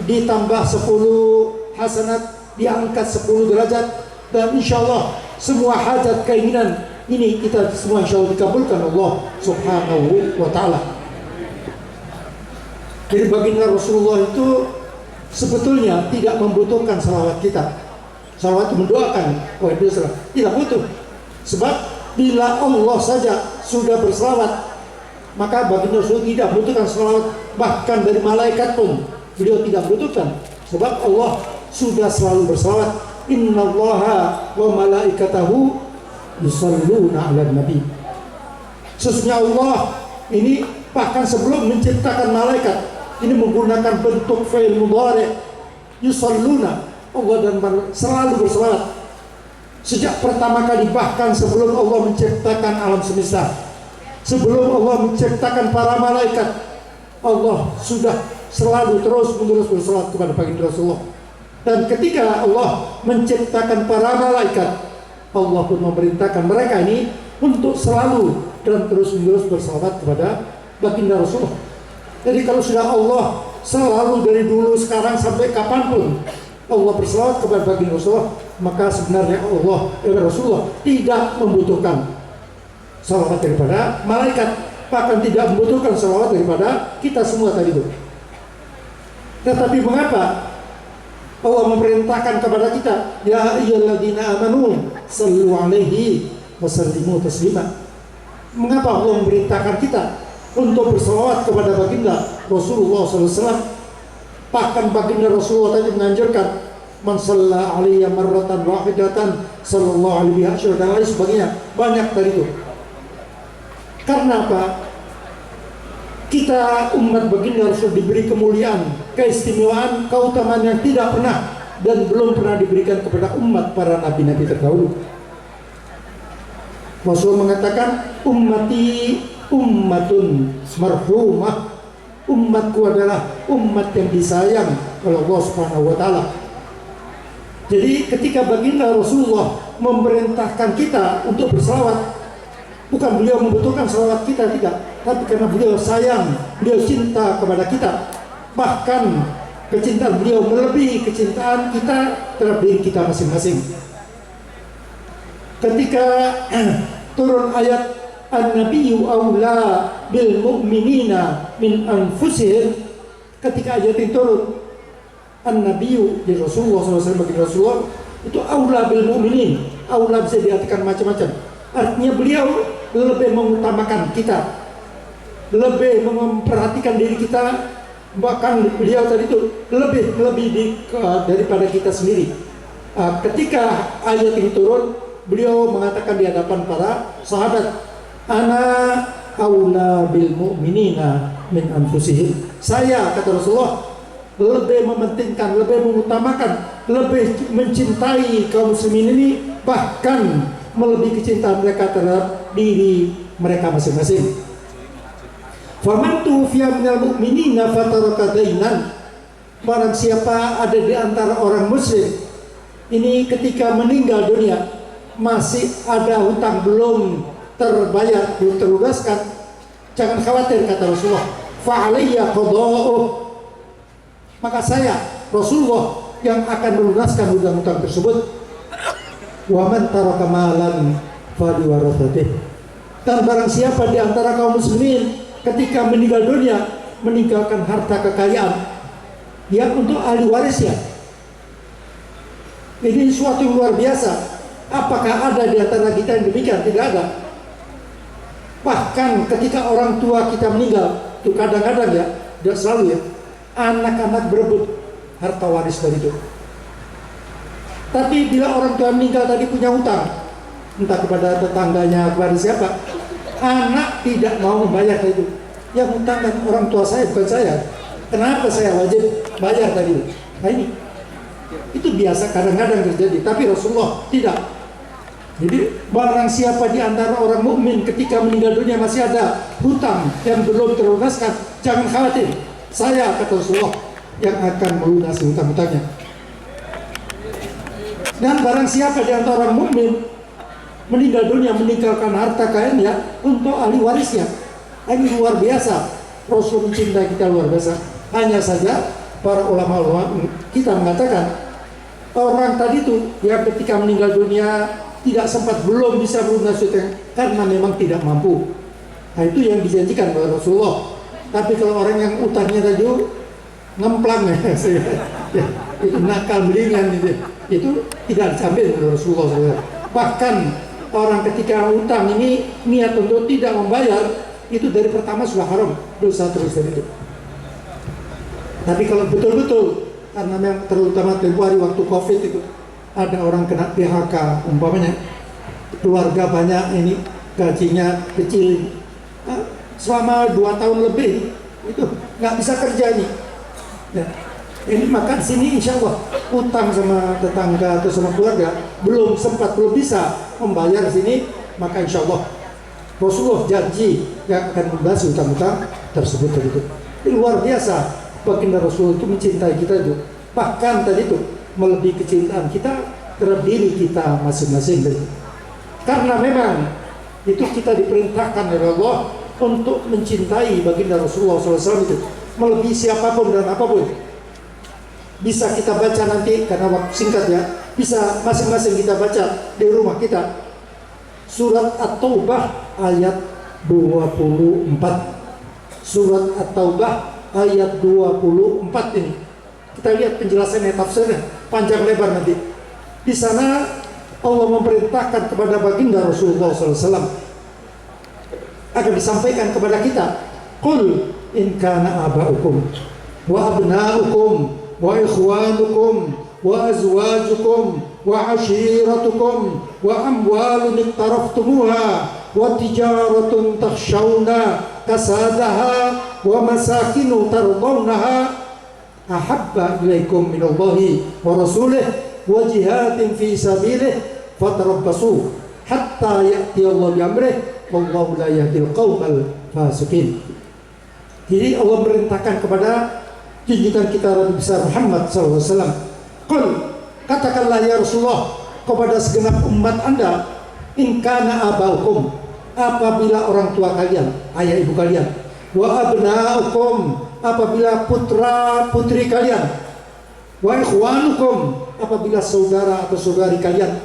ditambah 10 hasanat, diangkat 10 derajat, dan insya Allah semua hajat keinginan ini kita semua insya Allah dikabulkan Allah subhanahu wa ta'ala. Jadi baginda Rasulullah itu sebetulnya tidak membutuhkan salawat kita. Salawat itu mendoakan kepada Rasulullah, tidak butuh. Sebab bila Allah saja sudah bersalawat, maka baginda Rasul tidak butuhkan salawat, bahkan dari malaikat pun beliau tidak butuhkan. Sebab Allah sudah selalu bersalawat. Innallaha wa malaikatahu yusalluna 'alan nabi. Sesungguhnya Allah ini bahkan sebelum menciptakan malaikat, ini menggunakan bentuk fi'il mudhari', yusalluna. Allah dan selalu bersalawat. Sejak pertama kali, bahkan sebelum Allah menciptakan alam semesta, sebelum Allah menciptakan para malaikat, Allah sudah selalu terus-menerus bersalawat kepada baginda Rasulullah. Dan ketika Allah menciptakan para malaikat, Allah pun memerintahkan mereka ini untuk selalu dan terus-menerus bersalawat kepada baginda Rasulullah. Jadi kalau sudah Allah selalu dari dulu, sekarang sampai kapanpun Allah bersalawat kepada baginda Rasulullah, maka sebenarnya Rasulullah tidak membutuhkan salawat daripada malaikat, bahkan tidak membutuhkan salawat daripada kita semua tadi itu. Tetapi mengapa Allah memerintahkan kepada kita, ya ayyuhalladzina amanu sallu alaihi wa sallimu taslima? Mengapa Allah memerintahkan kita untuk bersalawat kepada baginda Rasulullah SAW? Bahkan baginda Rasulullah tadi menganjurkan, man shalla alaiya marratan wahidatan sallallahu alaihi wasallam, dan lain sebagainya, banyak dari itu. Karena apa? Kita umat baginda Rasul diberi kemuliaan, keistimewaan, keutamaan yang tidak pernah dan belum pernah diberikan kepada umat para nabi-nabi terdahulu. Rasul mengatakan, ummati ummatun marhumah, umatku adalah umat yang disayang oleh Allah Subhanahu wa ta'ala. Jadi ketika baginda Rasulullah memerintahkan kita untuk bersalawat, bukan beliau membutuhkan salawat kita, tidak, tapi karena beliau sayang, beliau cinta kepada kita. Bahkan kecintaan beliau melebihi kecintaan kita terhadap diri kita masing-masing. Ketika turun ayat An-Nabiyyu awla bil mu'minina min anfusihim, ketika ayat itu turun, An-Nabiyyu di Rasulullah SAW, bagi Rasulullah itu awla bil mu'minin. Awla bisa diartikan macam-macam. Artinya beliau lebih mengutamakan kita, lebih memperhatikan diri kita, bahkan beliau tadi itu lebih daripada kita sendiri. Ketika ayat ini turun, beliau mengatakan di hadapan para sahabat, ana aula bil mu'minina min anfusihim. Saya, kata Rasulullah, lebih mementingkan, lebih mengutamakan, lebih mencintai kaum muslimin ini, bahkan melebihi kecintaan mereka terhadap diri mereka masing-masing. Faman tufiya minal mu'minina fataraka dainan, barang siapa ada di antara orang muslim ini ketika meninggal dunia masih ada hutang belum terbayar, belum terlunaskan, jangan khawatir, kata Rasulullah, fa'alayya qada'uh, maka saya Rasulullah yang akan melunaskan hutang-hutang tersebut. Wa man taraka malan faliwarathatihi, dan barang siapa di antara kaum muslimin ketika meninggal dunia meninggalkan harta kekayaan yang untuk ahli warisnya. Ini suatu yang luar biasa. Apakah ada di antara kita yang demikian? Tidak ada. Bahkan ketika orang tua kita meninggal, itu kadang-kadang ya, tidak selalu ya, anak-anak berebut harta waris dari itu. Tapi bila orang tua meninggal tadi punya hutang, entah kepada tetangganya, kepada siapa, anak tidak mau membayar itu. Yang hutang kan orang tua saya, bukan saya. Kenapa saya wajib bayar tadi? Nah ini, itu biasa kadang-kadang terjadi. Tapi Rasulullah tidak. Jadi barang siapa di antara orang mukmin ketika meninggal dunia masih ada hutang yang belum terlunaskan, jangan khawatir. Saya, kata Rasulullah, yang akan melunasi hutang-hutangnya. Dan barang siapa di antara orang mukmin meninggal dunia meninggalkan harta kekayaannya untuk ahli warisnya. Ini luar biasa. Rasul mencintai kita luar biasa. Hanya saja para ulama-ulama kita mengatakan orang tadi itu yang ketika meninggal dunia tidak sempat, belum bisa melunasi utang karena memang tidak mampu. Nah itu yang dijanjikan oleh Rasulullah. Tapi kalau orang yang utangnya tadi ngemplang ya, itu nakal belingan itu tidak dijamin oleh Rasulullah. Bahkan orang ketika utang ini niat untuk tidak membayar, itu dari pertama sudah haram, dosa terus dari itu. Tapi kalau betul-betul, karena memang terutama tempoh hari waktu COVID itu ada orang kena PHK, umpamanya keluarga banyak ini gajinya kecil, selama 2 tahun lebih itu nggak bisa kerja nih. Ya. Ini maka di sini insya Allah utang sama tetangga atau sama keluarga belum bisa membayar di sini, maka insya Allah Rasulullah janji yang akan membahas utang-utang tersebut itu. Ini luar biasa baginda Rasul itu mencintai kita itu, bahkan tadi itu melebihi kecintaan kita terhadap diri kita masing-masing tadi. Karena memang itu kita diperintahkan oleh Allah untuk mencintai baginda Rasulullah SAW itu melebihi siapapun dan apapun. Bisa kita baca nanti karena waktu singkat ya, bisa masing-masing kita baca di rumah kita surat At-Taubah ayat 24. Surat At-Taubah ayat 24 ini. Kita lihat penjelasannya, tafsirnya panjang lebar nanti. Di sana Allah memerintahkan kepada baginda Rasulullah SAW agar disampaikan kepada kita, qul in kana aba'ukum wa abna'ukum wa ikhwanukum wa azwajukum wa ashiratukum wa amwalun iqtaraftumuha wa tijaratun takhshawna kasadaha wa masakinu tardawnaha ahabba ilaikum minallahi wa rasulih wa jihadin fi sabilih fatarabbasu hatta ya'ti Allah bi amrih wallahu la yahdil qaumal fasiqin. Jadi Allah merintahkan kepada junjungan kita Nabi besar Muhammad SAW, qul, katakanlah ya Rasulullah kepada segenap umat anda, in kana abaukum, apabila orang tua kalian, ayah ibu kalian, wa abnaukum, apabila putra putri kalian, wa ikhwanukum, apabila saudara atau saudari kalian,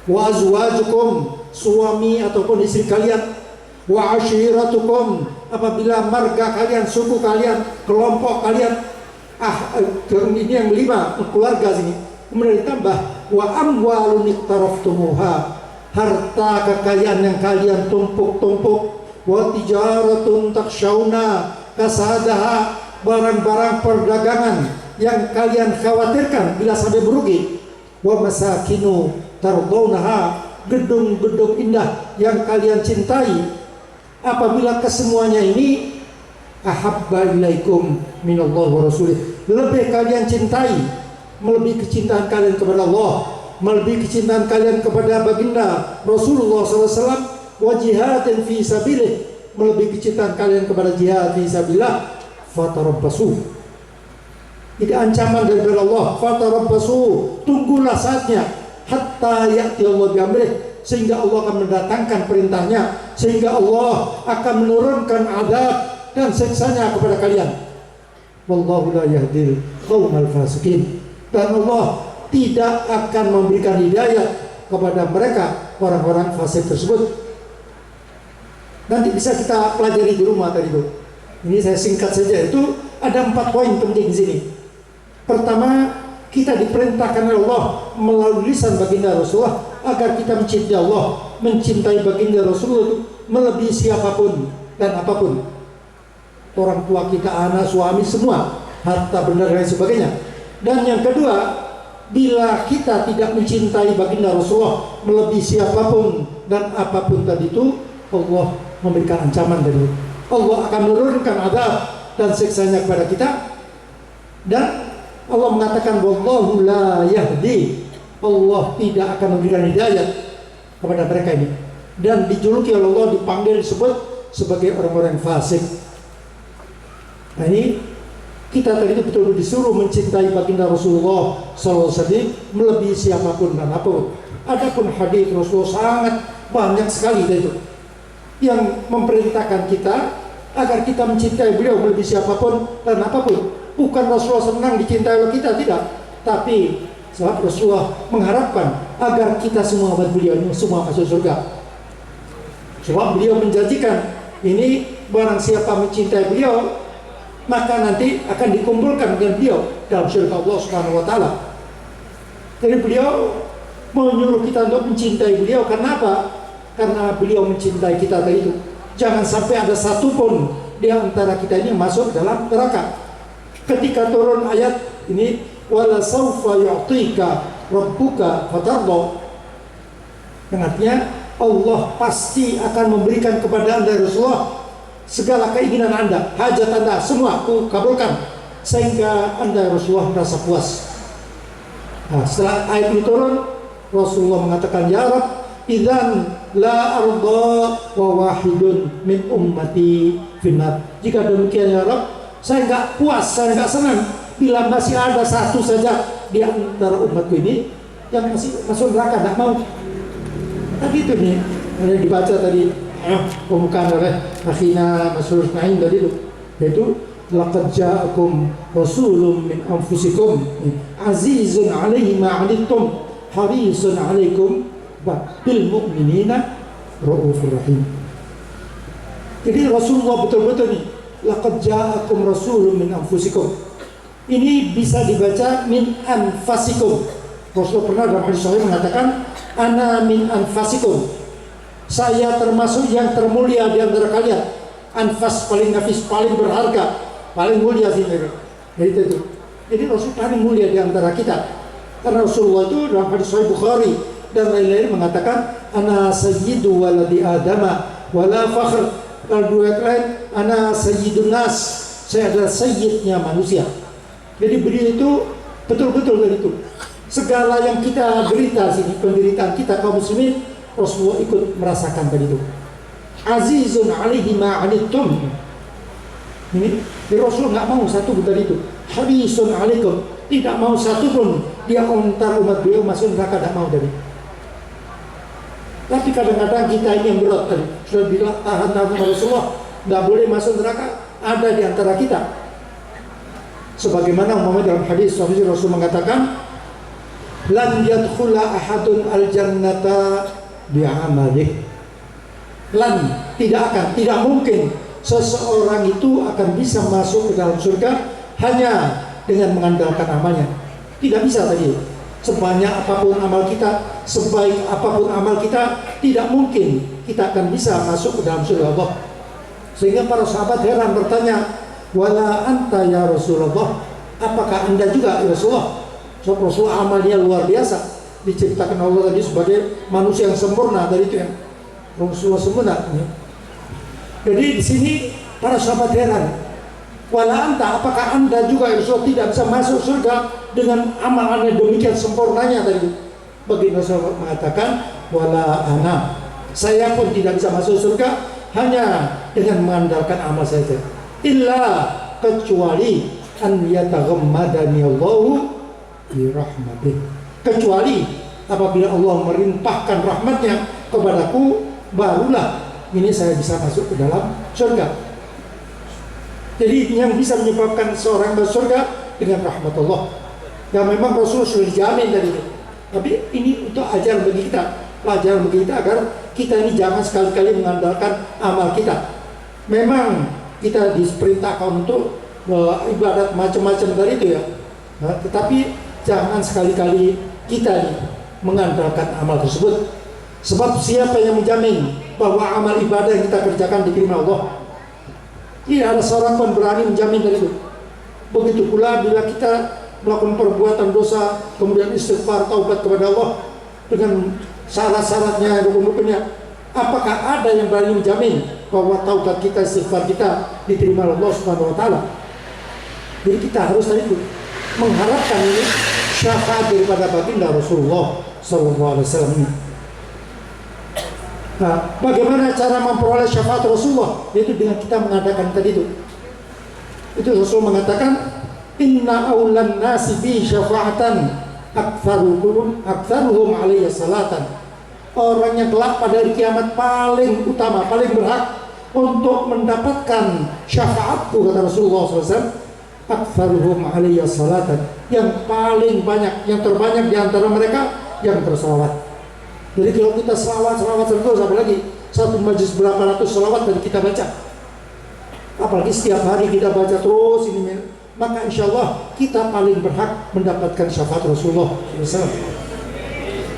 wa azwajukum, suami ataupun istri kalian, wa ashiratukum, apabila marga kalian, suku kalian, kelompok kalian. Ini yang 5, keluarga sini. Kemudian ditambah wa amwalun iqtaraftumuha, harta kekayaan yang kalian tumpuk-tumpuk, wa tijaratun takshawna kasadaha, barang-barang perdagangan yang kalian khawatirkan bila sampai merugi, wa masakinu tardawnaha, gedung-gedung indah yang kalian cintai. Apabila kesemuanya ini ahabba ilaikum minallah wa rasulih, lebih kalian cintai, melebihi kecintaan kalian kepada Allah, melebihi kecintaan kalian kepada baginda Rasulullah SAW, wa jihadin fi sabilih, melebihi kecintaan kalian kepada jihad fi sabilillah, fatarabbasu, ini ancaman dari Allah, fatarabbasu, tunggulah saatnya, hatta ya'ti Allah bi amrih, sehingga Allah akan mendatangkan perintahnya, sehingga Allah akan menurunkan adab dan siksanya kepada kalian. Wallahu la yahdil qaumal fasiqin, dan Allah tidak akan memberikan hidayah kepada mereka orang-orang fasik tersebut. Nanti bisa kita pelajari di rumah tadi itu. Ini saya singkat saja, itu ada 4 poin penting di sini. Pertama, kita diperintahkan oleh Allah melalui lisan baginda Rasulullah agar kita mencintai Allah, mencintai baginda Rasulullah itu melebihi siapapun dan apapun. Orang tua kita, anak, suami, semua, harta benda dan sebagainya. Dan yang kedua, bila kita tidak mencintai baginda Rasulullah melebihi siapapun dan apapun tadi itu, Allah memberikan ancaman dari itu. Allah akan menurunkan adab dan siksanya kepada kita. Dan Allah mengatakan wallahu la yahdi, Allah tidak akan memberikan hidayah kepada mereka ini. Dan dijuluki oleh Allah, dipanggil, disebut sebagai orang-orang fasik. Nah ini kita tadi itu betul-betul disuruh mencintai baginda Rasulullah SAW melebihi siapapun dan apapun. Adapun hadis Rasulullah sangat banyak sekali itu yang memerintahkan kita agar kita mencintai beliau melebihi siapapun dan apapun. Bukan Rasulullah senang dicintai oleh kita, tidak. Tapi sebab Rasulullah mengharapkan agar kita semua umat beliau ini semua masuk surga. Sebab beliau menjanjikan ini barang siapa mencintai beliau maka nanti akan dikumpulkan dengan beliau dalam surga Allah Subhanahu wa taala. Jadi beliau menyuruh kita untuk mencintai beliau karena apa? Karena beliau mencintai kita tadi itu. Jangan sampai ada satupun di antara kita ini masuk dalam neraka. Ketika turun ayat ini wala saufa yu'tika rabbuka fatarda, artinya Allah pasti akan memberikan kepada Anda Rasulullah segala keinginan Anda, hajat Anda semua aku kabulkan sehingga Anda Rasulullah merasa puas. Nah, setelah ayat ini turun, Rasulullah mengatakan, ya Rab, idzan la arda wa wahidun min ummati finnar. Jika demikian ya Rab, saya enggak puas, saya enggak senang bila masih ada satu saja di antara umatku ini yang masih masuk neraka, enggak mau. Tadi itu nih, yang dibaca tadi pembukaan oleh akhina Masrur Naim tadi itu, yaitu laqad ja'akum rasulun min anfusikum azizun 'alaihi ma 'anittum harisun 'alaikum bil mu'minina raufur rahim. Jadi Rasulullah betul-betul nih, laqad ja'akum rasulun min anfusikum. Ini bisa dibaca min anfasikum. Rasulullah pernah dalam hadis sahih mengatakan, ana min anfasikum. Saya termasuk yang termulia di antara kalian. Anfas paling nafis, paling berharga, paling mulia sih. Jadi itu. Jadi Rasul paling mulia di antara kita. Karena Rasulullah itu dalam hadis sahih Bukhari dan lain-lain mengatakan, ana sayyidu waladi adama wala fakhr. Kalau dua lain, ana sayyidun nas. Saya adalah sayyidnya manusia. Jadi beliau itu betul-betul dari itu. Segala yang kita derita sini, penderitaan kita kaum muslimin, Rasulullah ikut merasakan tadi itu. Azizun 'alaihi ma 'anittum. Ini Rasul nggak mau satu pun tadi itu. Harisun 'alaikum, tidak mau satu pun dia antar umat beliau masuk neraka, tidak mau dari. Tapi kadang-kadang kita ini yang berat tadi. Sudah bilang tahan Rasulullah, nggak boleh masuk neraka, ada di antara kita. Sebagaimana umpamanya dalam hadis sahih Rasul mengatakan, lan yadkhula ahadun al-jannata bi'amalih. Lan, tidak mungkin seseorang itu akan bisa masuk ke dalam surga hanya dengan mengandalkan amalnya. Tidak bisa tadi. Sebanyak apapun amal kita, sebaik apapun amal kita, tidak mungkin kita akan bisa masuk ke dalam surga Allah. Sehingga para sahabat heran bertanya, wala anta ya Rasulullah, apakah anda juga ya Rasulullah? So, Rasulullah amalnya luar biasa, diciptakan Allah tadi sebagai manusia yang sempurna dari itu yang Rasulullah sempurna. Jadi di sini para sahabat heran, wala anta, apakah anda juga ya Rasulullah tidak bisa masuk surga dengan amal anda demikian sempurnanya tadi? Baginda Rasulullah mengatakan, wala ana, saya pun tidak bisa masuk surga hanya dengan mengandalkan amal saja. Illa, kecuali an yataghammadani Allahu bi rahmatih, kecuali apabila Allah melimpahkan rahmatnya kepadaku, barulah ini saya bisa masuk ke dalam surga. Jadi yang bisa menyebabkan seorang masuk surga dengan rahmat Allah. Ya memang Rasul sudah dijamin dari itu. Tapi ini untuk ajaran bagi kita, pelajaran bagi kita agar kita ini jangan sekali-kali mengandalkan amal kita. Memang kita diperintahkan untuk ibadat macam-macam dari itu ya. Nah, tetapi jangan sekali-kali kita nih mengandalkan amal tersebut. Sebab siapa yang menjamin bahwa amal ibadah yang kita kerjakan diterima Allah? Tidak ada seorang pun berani menjamin dari itu. Begitu pula bila kita melakukan perbuatan dosa, kemudian istighfar, taubat kepada Allah dengan syarat-syaratnya, rukun-rukunnya, apakah ada yang berani menjamin bahwa taubat kita, istighfar kita diterima Allah Subhanahu wa taala? Jadi kita harus tadi itu mengharapkan ini syafaat daripada baginda Rasulullah sallallahu alaihi wasallam ini. Nah, bagaimana cara memperoleh syafaat Rasulullah? Yaitu dengan kita mengadakan tadi itu. Itu Rasul mengatakan, inna awlan nasi bi syafa'atan aktsaruhum alayya salatan. Orang yang kelak pada hari kiamat paling utama, paling berhak untuk mendapatkan syafaatku, kata Rasulullah SAW, aktsaruhum alayya salatan, yang paling banyak, yang terbanyak di antara mereka yang berselawat. Jadi kalau kita selawat terus, apalagi satu majlis berapa ratus selawat dan kita baca, apalagi setiap hari kita baca terus ini, maka insya Allah kita paling berhak mendapatkan syafaat Rasulullah SAW.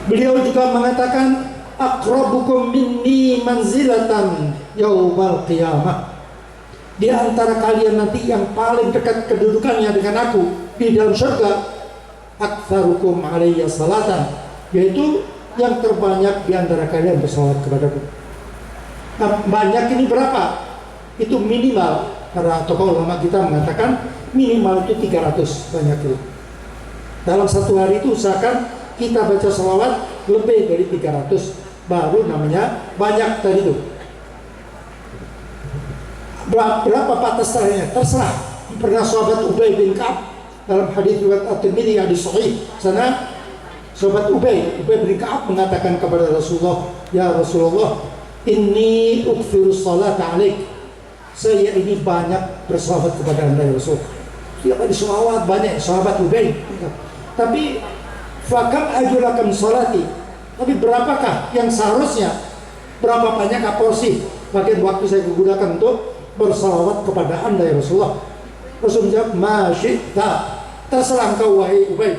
Beliau juga mengatakan, aqrabukum minni manzilatan yaumal qiyamah. Di antara kalian nanti yang paling dekat kedudukannya dengan aku di dalam surga, aktsarukum alayya salatan, yaitu yang terbanyak di antara kalian bersalawat kepadaku. Nah, banyak ini berapa? Itu minimal, para tokoh ulama kita mengatakan minimal itu 300 banyak itu. Dalam satu hari itu usahakan kita baca salawat lebih dari 300, baru namanya banyak tadi itu. Berapa batasannya terserah. Pernah sahabat Ubay bin Ka'ab dalam hadis riwayat At-Tirmidzi hadis sahih, sana sahabat Ubay bin Ka'ab mengatakan kepada Rasulullah, ya Rasulullah, inni ukthiru salata alaik, saya ini banyak bersalawat kepada Anda ya Rasul. Setiap hari salawat banyak sahabat Ubay. Tapi fakam ajulakum salati, tapi berapakah yang seharusnya, berapa banyak porsi bagian waktu saya gunakan untuk bersalawat kepada Anda ya Rasulullah? Rasul menjawab, ma syi'ta, terserah engkau wahai Ubay.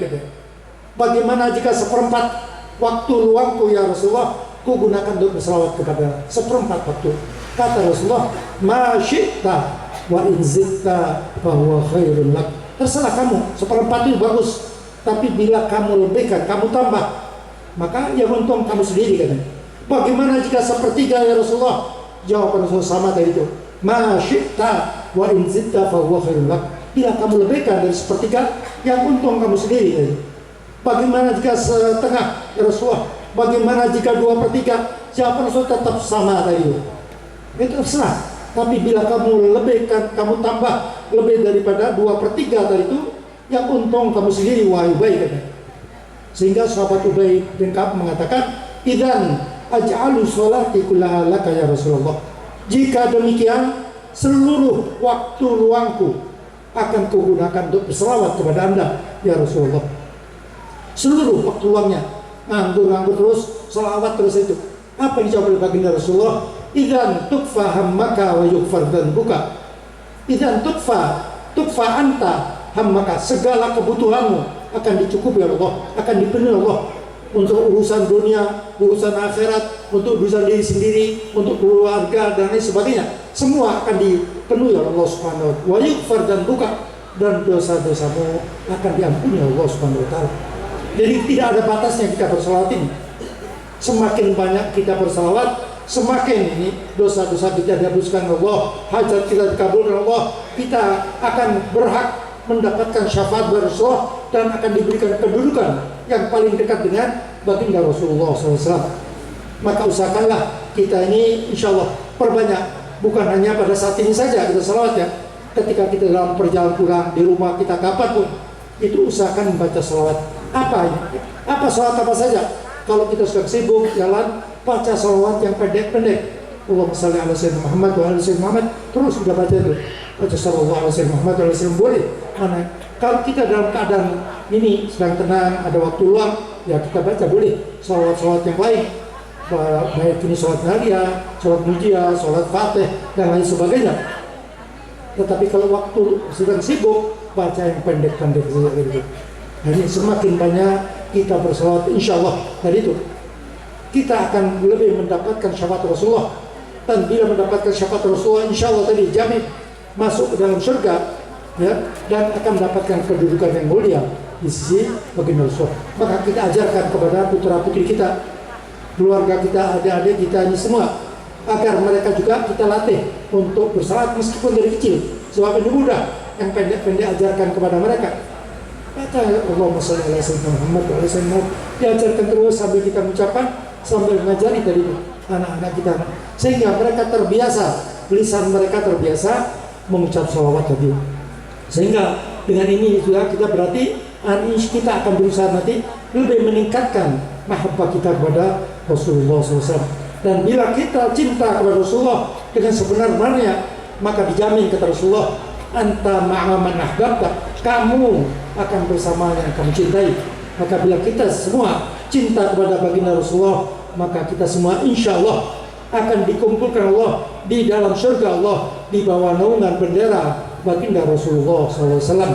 Bagaimana jika seperempat waktu luangku ya Rasulullah ku gunakan untuk bersalawat kepada seperempat waktu? Kata Rasulullah, ma syi'ta wa in zitta fa huwa khairun lak. Terserah kamu, seperempat itu bagus, tapi bila kamu lebihkan, kamu tambah, maka yang untung kamu sendiri katanya. Bagaimana jika sepertiga ya Rasulullah? Jawaban Rasulullah sama tadi itu, ma syi'ta wa in zitta fa huwa khairun lak. Bila kamu lebihkan dari sepertiga, yang untung kamu sendiri tadi. Bagaimana jika setengah ya Rasulullah? Bagaimana jika 2/3? Jawaban Rasul tetap sama tadi itu. Itu terserah. Tapi bila kamu lebihkan, kamu tambah lebih daripada 2/3 tadi itu, yang untung kamu sendiri wahai Ubay katanya. Sehingga sahabat Ubay bin Ka'ab mengatakan, idzan aj'alu sholati kullaha laka ya Rasulullah. Jika demikian, seluruh waktu luangku akan kugunakan untuk berselawat kepada Anda ya Rasulullah. Seluruh waktu luangnya, nganggur terus, selawat terus itu. Apa yang dijawab oleh baginda Rasulullah? Idzan tukfa hammaka wa yughfar dhanbuka. Idzan tukfa anta hammaka, segala kebutuhanmu akan dicukupi oleh Allah, akan dipenuhi Allah. Untuk urusan dunia, urusan akhirat, untuk urusan diri sendiri, untuk keluarga dan lain sebagainya, semua akan dipenuhi oleh Allah Subhanahu wa taala. Wa yughfar dhanbuka, dan dosa-dosamu akan diampuni oleh Allah Subhanahu wa taala. Jadi tidak ada batasnya kita bersalawat ini. Semakin banyak kita bersalawat, semakin ini dosa-dosa kita dihapuskan Allah, hajat kita dikabulkan Allah, kita akan berhak mendapatkan syafaat dari Rasulullah dan akan diberikan kedudukan yang paling dekat dengan baginda Rasulullah SAW. Maka usahakanlah kita ini insya Allah perbanyak, bukan hanya pada saat ini saja kita salawat ya. Ketika kita dalam perjalanan pulang, di rumah kita kapanpun, itu usahakan membaca salawat. Apa ini? Apa salawat apa saja? Kalau kita sudah sibuk jalan, baca salawat yang pendek-pendek. Allahumma shalli ala sayyidina Muhammad wa ala sayyidina Muhammad, terus sudah baca itu. Baca sallallahu alaihi wasallam Muhammad wa ala sayyidina boleh. Mana? Kalau kita dalam keadaan ini sedang tenang, ada waktu luang, ya kita baca boleh salawat-salawat yang lain. Baik ini salat Nadia, salat Mujia, salat Fatih dan lain sebagainya. Tetapi kalau waktu sedang sibuk, baca yang pendek-pendek saja gitu. Jadi semakin banyak kita bersalawat, insya Allah dari itu kita akan lebih mendapatkan syafaat Rasulullah. Dan bila mendapatkan syafaat Rasulullah, insya Allah tadi jamin masuk ke dalam surga, ya, dan akan mendapatkan kedudukan yang mulia di sisi baginda Rasul. Maka kita ajarkan kepada putra putri kita, keluarga kita, adik-adik kita ini semua, agar mereka juga kita latih untuk bersalawat meskipun dari kecil. Sebab ini mudah, yang pendek-pendek ajarkan kepada mereka. Kata Allahumma shalli ala sayyidina Muhammad wa ala sayyidina Muhammad, diajarkan terus sambil kita mengucapkan, sambil mengajari dari anak-anak kita, sehingga mereka terbiasa, lisan mereka terbiasa mengucap salawat tadi. Sehingga dengan ini juga kita berarti kita akan berusaha nanti lebih meningkatkan mahabbah kita kepada Rasulullah SAW. Dan bila kita cinta kepada Rasulullah dengan sebenarnya, maka dijamin kata Rasulullah, anta ma'a man ahbabta, kamu akan bersama yang kamu cintai. Maka bila kita semua cinta kepada baginda Rasulullah, maka kita semua insya Allah akan dikumpulkan Allah di dalam surga Allah di bawah naungan bendera baginda Rasulullah SAW.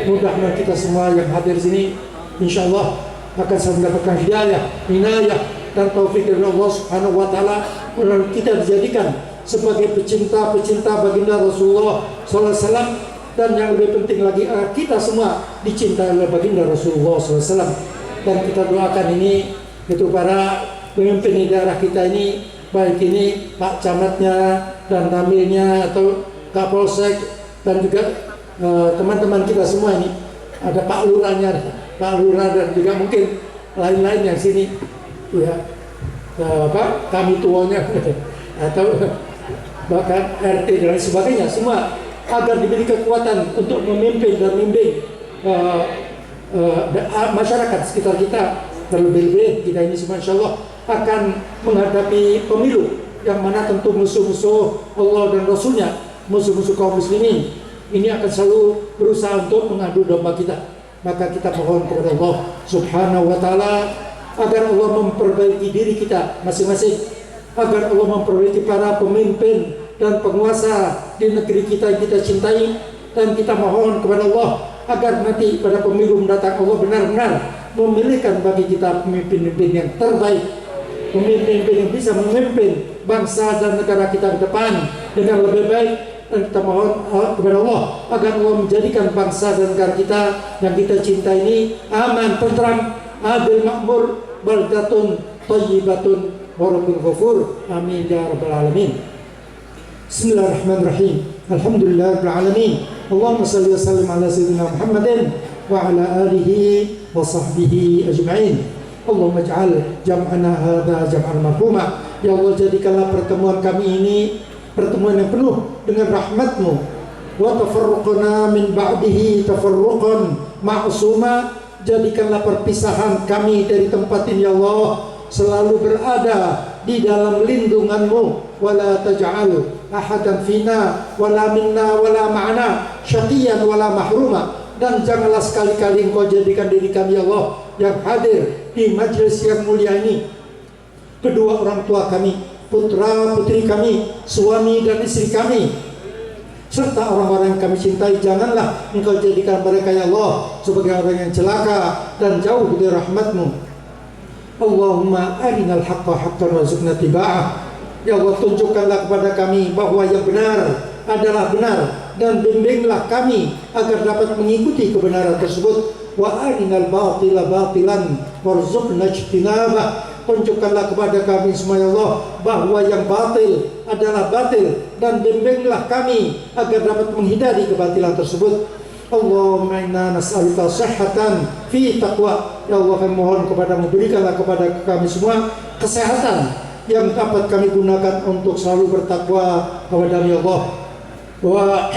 Mudah-mudahan kita semua yang hadir sini insya Allah akan selalu mendapatkan hidayah, inayah dan taufik dari Allah Subhanahu wa taala, dan kita dijadikan sebagai pecinta-pecinta baginda Rasulullah SAW, dan yang lebih penting lagi kita semua dicintai oleh baginda Rasulullah SAW. Dan kita doakan ini itu para pemimpin di daerah kita ini, baik ini Pak Camatnya dan Tamilnya atau Kapolsek dan juga teman-teman kita semua ini, ada Pak Lurahnya, Pak Lurah dan juga mungkin lain-lain yang sini ya, kami tuanya atau bahkan RT dan sebagainya, semua agar diberi kekuatan untuk memimpin dan membimbing masyarakat sekitar kita. Terlebih-lebih kita ini semua insya Allah akan menghadapi pemilu yang mana tentu musuh-musuh Allah dan Rasulnya, musuh-musuh kaum muslimin ini akan selalu berusaha untuk mengadu domba kita. Maka kita mohon kepada Allah Subhanahu wa taala agar Allah memperbaiki diri kita masing-masing, agar Allah memperbaiki para pemimpin dan penguasa di negeri kita yang kita cintai, dan kita mohon kepada Allah agar nanti pada pemilu mendatang Allah benar-benar memilihkan bagi kita pemimpin-pemimpin yang terbaik, pemimpin-pemimpin yang bisa memimpin bangsa dan negara kita ke depan dengan lebih baik. Dan kita mohon kepada Allah agar Allah menjadikan bangsa dan negara kita yang kita cinta ini aman, tentram, adil, makmur, baldatun, thayyibatun, wa rabbul ghafur. Amin ya rabbal alamin. Bismillahirrahmanirrahim. Alhamdulillahirabbil alamin. Allahumma shalli wa sallim ala sayyidina Muhammadin wa ala alihi wa sahbihi ajma'in. Allahumma ij'al jam'ana hadza jam'an marhuma. Ya Allah, jadikanlah pertemuan kami ini pertemuan yang penuh dengan rahmat-Mu, wa tafarruqna min ba'dihi tafarruqan ma'suma. Jadikanlah perpisahan kami dari tempat ini ya Allah selalu berada di dalam lindungan-Mu. Wala taj'al ahadan fina wala minna wala ma'ana syaqiyan wala mahruma. Dan janganlah sekali-kali Engkau jadikan diri kami ya Allah yang hadir di majelis yang mulia ini, kedua orang tua kami, putra putri kami, suami dan istri kami, serta orang-orang yang kami cintai, janganlah Engkau jadikan mereka ya Allah sebagai orang yang celaka dan jauh dari rahmat-Mu. Allahumma arinal haqqa haqqan warzuqna tiba'ah. Ya Allah, tunjukkanlah kepada kami bahwa yang benar adalah benar, dan bimbinglah kami agar dapat mengikuti kebenaran tersebut. Wa arinal batila batilan warzuqna ijtinabah. Tunjukkanlah kepada kami semua ya Allah bahwa yang batil adalah batil, dan bimbinglah kami agar dapat menghindari kebatilan tersebut. Allahumma inna nas'aluka sihhatan fi taqwa. Ya Allah, kami mohon kepadamu, berikanlah kepada kami semua kesehatan yang dapat kami gunakan untuk selalu bertakwa kepada ya Allah. Wa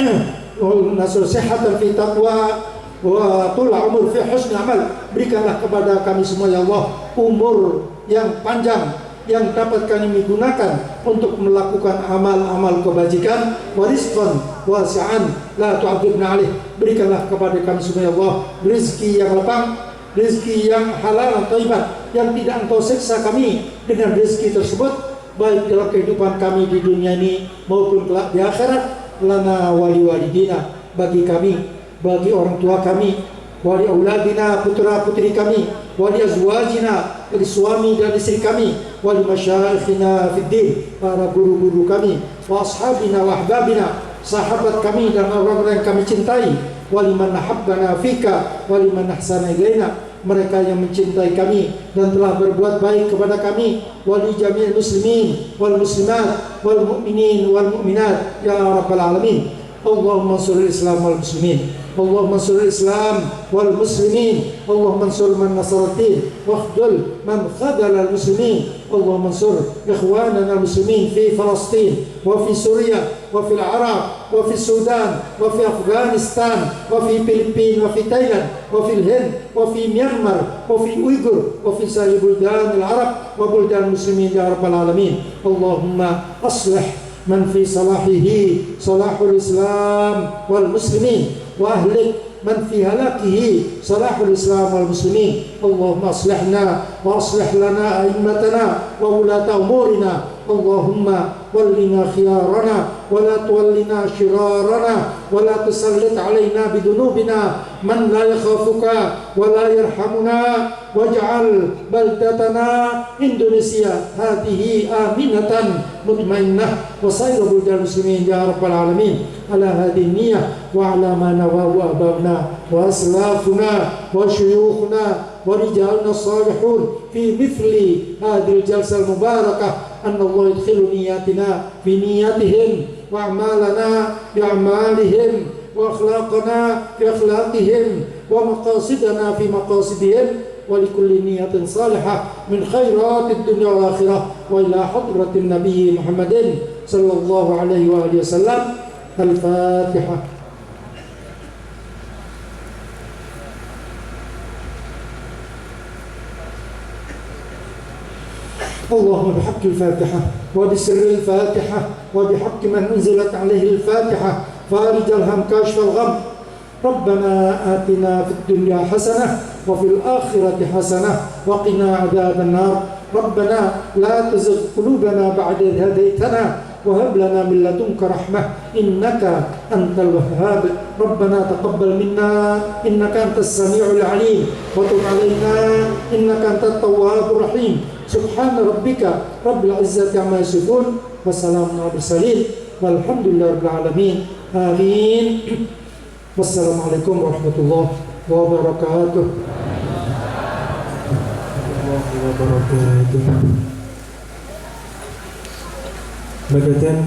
nas'aluka sihhatan fi taqwa wa tul umur fi husni amal. Berikanlah kepada kami semua ya Allah umur yang panjang yang dapat kami gunakan untuk melakukan amal-amal kebajikan. Warizqan wasi'an la tu'adzibna alaih. Berikanlah kepada kami semua ya Allah rezeki yang lapang, rezeki yang halal dan thayyiban, yang tidak Engkau siksa kami dengan rezeki tersebut, baik dalam kehidupan kami di dunia ini maupun kelak di akhirat. Lana wali walidina, bagi kami, bagi orang tua kami, wali auladina, putra putri kami, wali azwajina, bagi suami dan istri kami, wali masyaikhina fid din, para guru-guru kami, wa ashabina wa ahbabina, sahabat kami dan orang-orang yang kami cintai, wali man nahabbana fika, wali man ahsana ilaina, mereka yang mencintai kami dan telah berbuat baik kepada kami, wali jami'il muslimin wal muslimat wal mu'minin wal mu'minat ya rabbal alamin. Allahumma ansuril Islam wal muslimin, Allahumma ansuril Islam wal muslimin, Allahumma ansur man nasaratin wakhdul man khadala al muslimin. Allahumma ansur ikhwanana al muslimin fi Palestin wa fi Suriah wa fi Iraq wa fi Sudan wa fi Afghanistan wa fi Filipina wa fi Thailand wa fi Hind wa fi Myanmar wa fi Uyghur wa fi sa'ir buldan al Arab wa buldan muslimin ya rabbal alamin. Allahumma aslih من في صلاحه صلاح الإسلام والمسلمين وأهلك من في هلاكه صلاح الإسلام والمسلمين. اللهم أصلحنا وأصلح لنا أئمتنا وولاة أمورنا. اللهم ولنا خيارنا ولا تولنا شرارنا ولا تسلط علينا بذنوبنا من لا يخافك ولا يرحمنا. واجعل بلدتنا إندونيسيا هذه آمنة مطمئنة وسائر بلدان المسلمين يا رب العالمين على هذه النية وعلى ما نواه آباؤنا وأسلافنا وشيوخنا ورجالنا الصالحون في مثل هذه الجلسة المباركة أن الله يدخل نياتنا في نياتهم وأعمالنا بأعمالهم وأخلاقنا في أخلاقهم ومقاصدنا في مقاصدهم ولكل نية صالحة من خيرات الدنيا والآخرة وإلى حضرة النبي محمد صلى الله عليه وآله وسلم. الفاتحة. اللهم بحق الفاتحة وبسر الفاتحة وبحق من أنزلت عليه الفاتحة فارج الهم كاشف الغم. ربنا آتنا في الدنيا حسنة وفي الآخرة حسنة وقنا عذاب النار. ربنا لا تزغ قلوبنا بعد إذ هديتنا وهب لنا من لدنك رحمة إنك أنت الوهاب. ربنا تقبل منا إنك أنت السميع العليم وتب علينا إنك أنت التواب الرحيم. سبحان ربك رب العزة عما يصفون وسلام على المرسلين والحمد لله رب العالمين. آمين. Wassalamualaikum warahmatullahi wabarakatuh. Bagatan